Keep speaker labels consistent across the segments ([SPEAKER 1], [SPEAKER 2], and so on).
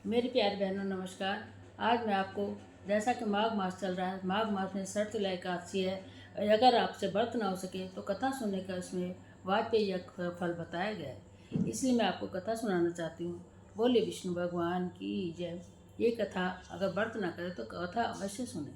[SPEAKER 1] मेरी प्यारी बहनों नमस्कार। आज मैं आपको, जैसा कि माघ मास चल रहा है, माघ मास में शरत एकादशी है। अगर आपसे व्रत ना हो सके तो कथा सुनने का इसमें वाजपेयी फल बताया गया है, इसलिए मैं आपको कथा सुनाना चाहती हूँ। बोले विष्णु भगवान की जय। ये कथा अगर व्रत ना करे तो कथा अवश्य सुने।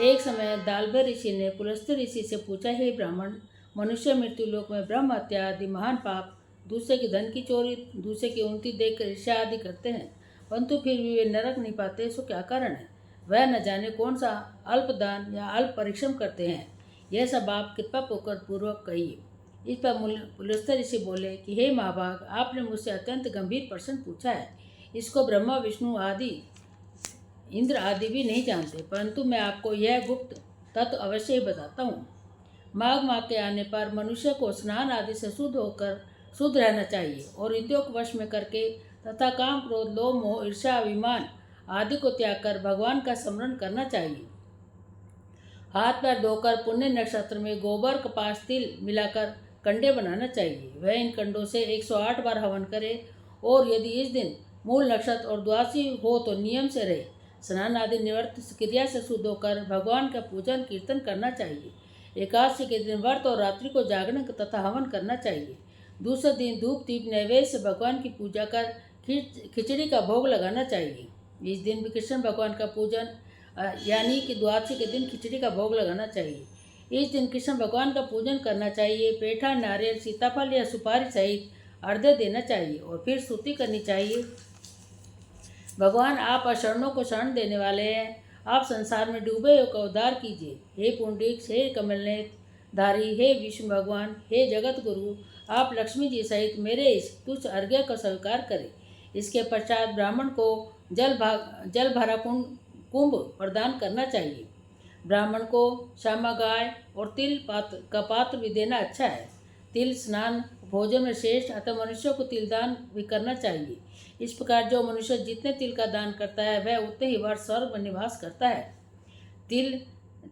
[SPEAKER 1] एक समय दालभ्य ऋषि ने पुलस्त्य ऋषि से पूछा, हे ब्राह्मण, मनुष्य मृत्यु लोक में ब्रह्म हत्या आदि महान पाप, दूसरे के धन की चोरी, दूसरे की उन्नति देखकर ईर्ष्या आदि करते हैं, परंतु फिर भी वे नरक नहीं पाते, सो क्या कारण है? वह न जाने कौन सा अल्प दान या अल्प परिश्रम करते हैं। यह सब आप कृपा पूर्वक कहिए। इस पर पुलस्त्य ऋषि बोले कि हे महाभाग, आपने मुझसे अत्यंत गंभीर प्रश्न पूछा है। इसको ब्रह्मा विष्णु आदि इंद्र आदि भी नहीं जानते, परंतु मैं आपको यह गुप्त तत्व अवश्य ही बताता हूँ। माघ माह के आने पर मनुष्य को स्नान आदि से शुद्ध रहना चाहिए और इंद्रियों को वश में करके तथा काम क्रोध लोभ मोह ईर्ष्या अभिमान आदि को त्याग कर भगवान का स्मरण करना चाहिए। हाथ पैर धोकर पुण्य नक्षत्र में गोबर कपास तिल मिलाकर कंडे बनाना चाहिए। वह इन कंडों से 108 बार हवन करे और यदि इस दिन मूल नक्षत्र और द्वादशी हो तो नियम से रहे। स्नान आदि निवृत्त क्रिया से शुद्ध होकर भगवान का पूजन कीर्तन करना चाहिए। एकादशी के दिन व्रत और रात्रि को जागरण तथा हवन करना चाहिए। दूसरे दिन धूप दीप नैवेद्य से भगवान की पूजा कर खिचड़ी का भोग लगाना चाहिए। इस दिन भी कृष्ण भगवान का पूजन यानी कि द्वादशी के दिन खिचड़ी का भोग लगाना चाहिए। इस दिन कृष्ण भगवान का पूजन करना चाहिए। पेठा नारियल सीताफल या सुपारी सहित अर्घ्य देना चाहिए और फिर स्तुति करनी चाहिए, भगवान आप अशरणों को शरण देने वाले हैं, आप संसार में डूबे हुए का उद्धार कीजिए। हे पुंडरीक, हे कमलनेत्र धारी, हे विष्णु भगवान, हे जगत गुरु, आप लक्ष्मी जी सहित मेरे इस तुच्छ अर्घ्य का स्वीकार करें। इसके पश्चात ब्राह्मण को जल भरा कुंभ प्रदान करना चाहिए। ब्राह्मण को श्यामा गाय और तिल का पात्र भी देना अच्छा है। तिल स्नान भोजन में श्रेष्ठ, अतः मनुष्य को तिल दान भी करना चाहिए। इस प्रकार जो मनुष्य जितने तिल का दान करता है वह उतने ही वर्ष स्वर्ग में निवास करता है। तिल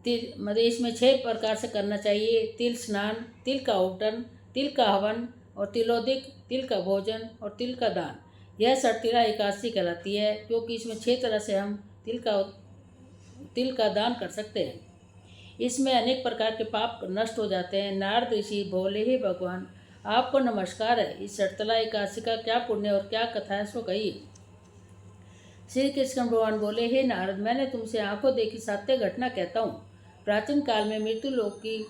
[SPEAKER 1] तिल मतलब इसमें 6 प्रकार से करना चाहिए: तिल स्नान, तिल का औटन, तिल का हवन और तिलोदिक, तिल का भोजन और तिल का दान। यह शर्तिला एकादशी कहलाती है क्योंकि इसमें 6 तरह से हम तिल का दान कर सकते हैं। इसमें अनेक प्रकार के पाप नष्ट हो जाते हैं। नारद ऋषि बोले, हे भगवान, आपको नमस्कार है। इस शर्तला एकादशी का क्या पुण्य और क्या कथा है, सो कहिए। श्री कृष्ण भगवान बोले, हे नारद, मैंने तुमसे आंखों देखी सत्य घटना कहता हूँ। प्राचीन काल में मृत्यु लोक की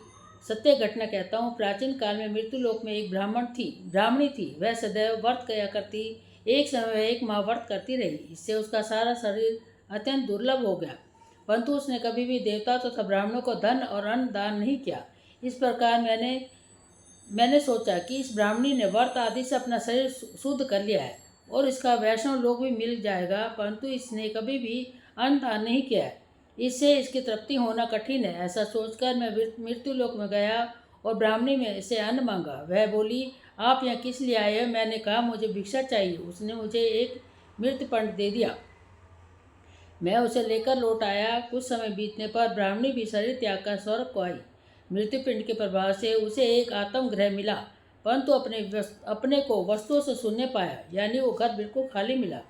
[SPEAKER 1] सत्य घटना कहता हूँ। प्राचीन काल में मृत्यु लोक में एक ब्राह्मणी थी। वह सदैव व्रत किया करती। एक समय वह 1 माह व्रत करती रही। इससे उसका सारा शरीर अत्यंत दुर्लभ हो गया, परंतु उसने कभी भी देवता तथा ब्राह्मणों को धन और अन्न दान नहीं किया। इस प्रकार मैंने सोचा कि इस ब्राह्मणी ने व्रत आदि से अपना शरीर शुद्ध कर लिया है और इसका वैष्णव लोक भी मिल जाएगा, परंतु इसने कभी भी अन्न दान नहीं किया है। इससे इसकी तृप्ति होना कठिन है। ऐसा सोचकर मैं मृत्यु लोक में गया और ब्राह्मणी में से अन्न मांगा। वह बोली, आप यहाँ किस लिए आए हो? मैंने कहा, मुझे भिक्षा चाहिए। उसने मुझे एक मृत पिंड दे दिया। मैं उसे लेकर लौट आया। कुछ समय बीतने पर ब्राह्मणी भी शरीर त्याग कर स्वर्ग को आई। मृत्यु पिंड के प्रभाव से उसे एक आत्मग्रह मिला, परंतु अपने को वस्तुओं से शून्य पाया, यानी वो घर बिल्कुल खाली मिला।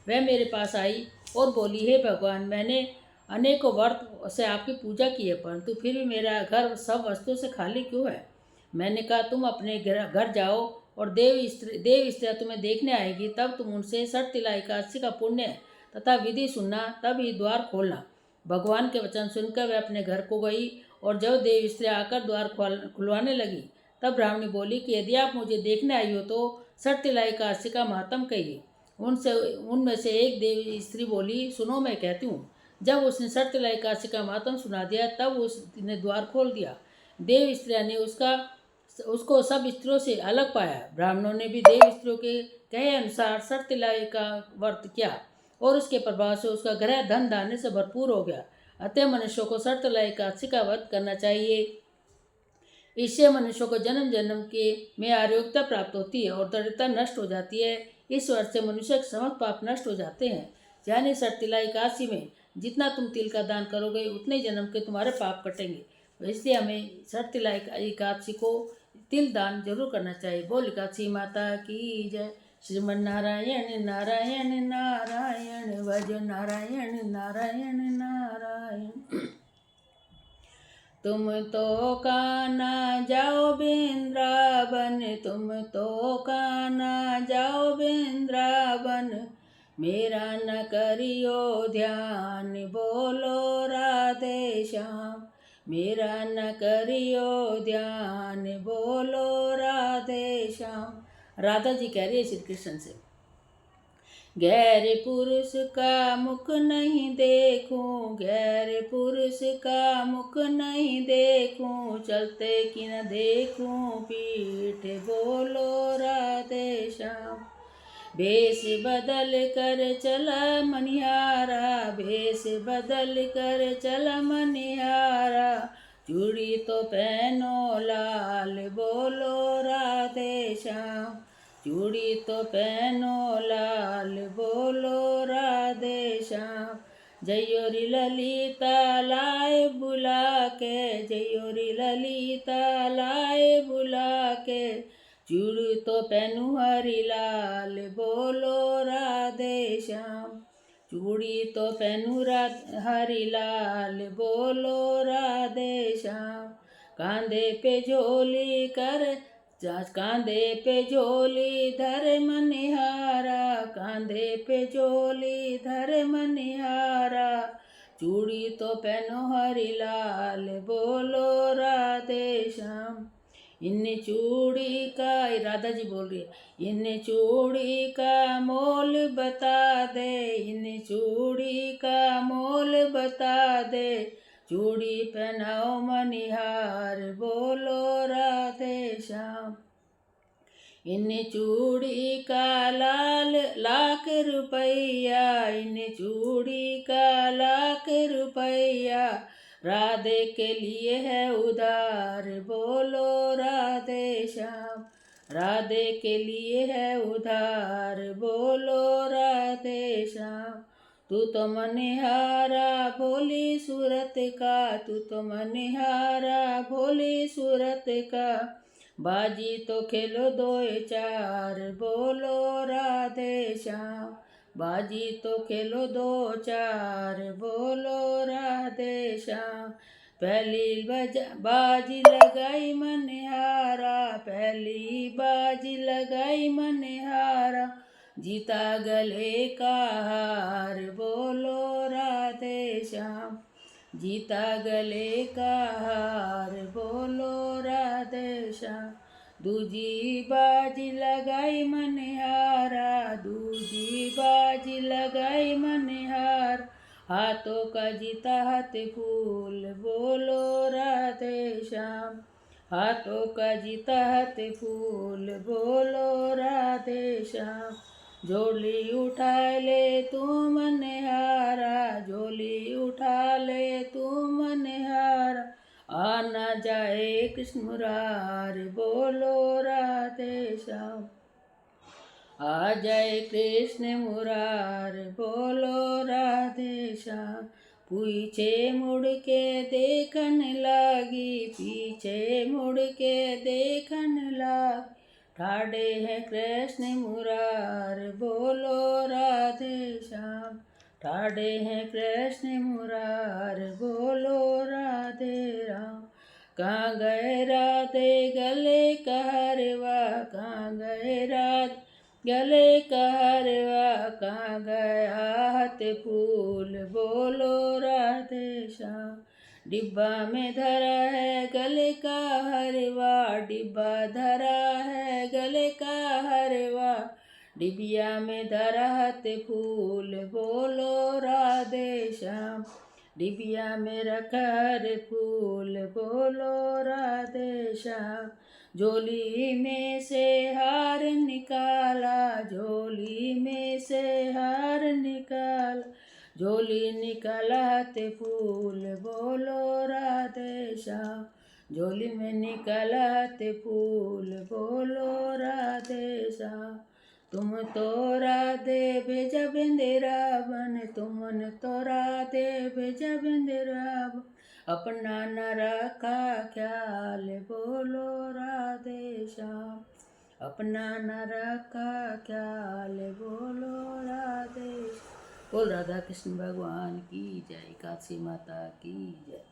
[SPEAKER 1] वह मेरे पास आई और बोली, हे भगवान, मैंने अनेकों वर्ष से आपकी पूजा की है, परंतु फिर भी मेरा घर सब वस्तुओं से खाली क्यों है? मैंने कहा, तुम अपने घर जाओ और देव स्त्रियाँ तुम्हें देखने आएगी, तब तुम उनसे शर्तिला एकादशी का पुण्य तथा विधि सुनना, तब ही द्वार खोलना। भगवान के वचन सुनकर वह अपने घर को गई और जब देव स्त्रियाँ आकर द्वार खुलवाने लगी, तब ब्राह्मणी बोली कि यदि आप मुझे देखने आई हो तो शर्तिला एकादशी का महात्म कहिए। उनमें से एक देव स्त्री बोली, सुनो, मैं कहती हूँ। जब उसने शर्तिला एकादशी का महात्म सुना दिया, तब उसने द्वार खोल दिया। देव स्त्रियाँ ने उसको सब स्त्रियों से अलग पाया। ब्राह्मणों ने भी देव स्त्रियों के कहे अनुसार शर्तिला का व्रत किया और उसके प्रभाव से उसका ग्रह धन धान्य से भरपूर हो गया। अतः मनुष्यों को शर्तिला एकादशी का व्रत करना चाहिए। इससे मनुष्यों को जन्म जन्म के में आरोग्यता प्राप्त होती है और दरिद्रता नष्ट हो जाती है। इस वर्ष से मनुष्य के समस्त पाप नष्ट हो जाते हैं। यानी शर्तिला एकादशी में जितना तुम तिल का दान करोगे उतने जन्म के तुम्हारे पाप कटेंगे। तो इसलिए हमें शर्तिला एकादशी को तिल दान जरूर करना चाहिए। बोल एकादशी माता की जय। श्रीमन नारायण नारायण नारायण भज नारायण नारायण नारायण। तुम तो कान्हा जाओ वृंदावन, तुम तो कान्हा जाओ वृंदावन, मेरा न करियो ध्यान बोलो राधे श्याम, मेरा न करियो ध्यान बोलो राधे श्याम। राधा जी कह रही है श्री कृष्ण से, गैर पुरुष का मुख नहीं देखूं, गैर पुरुष का मुख नहीं देखूं, चलते कि न देखूं पीठ बोलो राधे श्याम। भेष बदल कर चला मनिहारा, भेष बदल कर चला मनिहारा, चूड़ी तो पहनो लाल बोलो राधे श्याम, चूड़ी तो पहनो लाल बोलो राधे श्याम। जयोरी ललिता लाए बुला के, जयोरी ललिता लाए बुला के, चूड़ी तो पहनू हरी लाल बोलो राधे श्याम, चूड़ी तो पहनू हरी लाल बोलो राधे श्याम। कांधे पे झोली कर, कांधे पे झोली धर मनिहारा, कांधे पे झोली धर मनिहारा, चूड़ी तो पहनो हरी लाल बोलो राधे श्याम। इन चूड़ी का, राधा जी बोल रही है, इन चूड़ी का मोल बता दे, इन चूड़ी का मोल बता दे, चूड़ी पहनाओ मनिहार बोलो राधे श्याम। इन चूड़ी का लाख रुपया, इन चूड़ी का लाख रुपया, राधे के लिए है उधार बोलो राधे श्याम, राधे के लिए है उधार बोलो राधे श्याम। तू तो मनिहारा भोली सूरत का, तू तो मनिहारा भोली सूरत का, बाजी तो खेलो दो चार बोलो राधे श्याम, बाजी तो खेलो दो चार बोलो राधे श्याम। पहली बाजी लगाई मनिहारा, पहली बाजी लगाई मनिहारा, जीता गले का हार बोलो राधे श्याम, जीता गले का हार बोलो राधे श्याम। दूजी बाजी लगाई मनिहारा, दूजी बाजी लगाई मनिहार, हाथों का जीता हाथ फूल बोलो राधे श्याम, हाथों का जीता हाथ फूल बोलो राधे श्याम। झोली उठा ले तू मनिहारा, झोली उठा ले तू मनिहारा, आ न जाए कृष्ण मुरार बोलो राधे श्याम, आ जाए कृष्ण मुरार बोलो राधे श्याम। पीछे मुड़ के देखन लागी, पीछे मुड़ के देखन लागी, ठाड़े हैं कृष्ण मुरार बोलो राधे श्याम, ठाड़े हैं कृष्ण मुरार बोलो राधे राम। कहाँ गए राधे गले का हरवा, कहाँ गए राधे गले का हरवा, कहाँ गया हाथ फूल बोलो राधे श्याम। डिब्बा में धरा है गले का हरवा, डिब्बा धरा है गले का हरवा, डिबिया में धरा हाथ फूल बोलो राधे श्याम, डिबिया में रखा हर फूल बोलो राधे श्याम। झोली में से हार निकाला, झोली में से हार निकाला, झोली निकाला हाथ फूल बोलो राधे श्याम, झोली में निकाला हाथ फूल बोलो राधे श्याम। तुम तो राधे भेजा बिंदेरावन, तुमन तो राधे भेजा बिंदेरावन, अपना न रखा ख्याल बोलो राधे श्याम, अपना न रखा ख्याल, बोलो राधे। बोल राधा कृष्ण भगवान की जय, काशी माता की जय।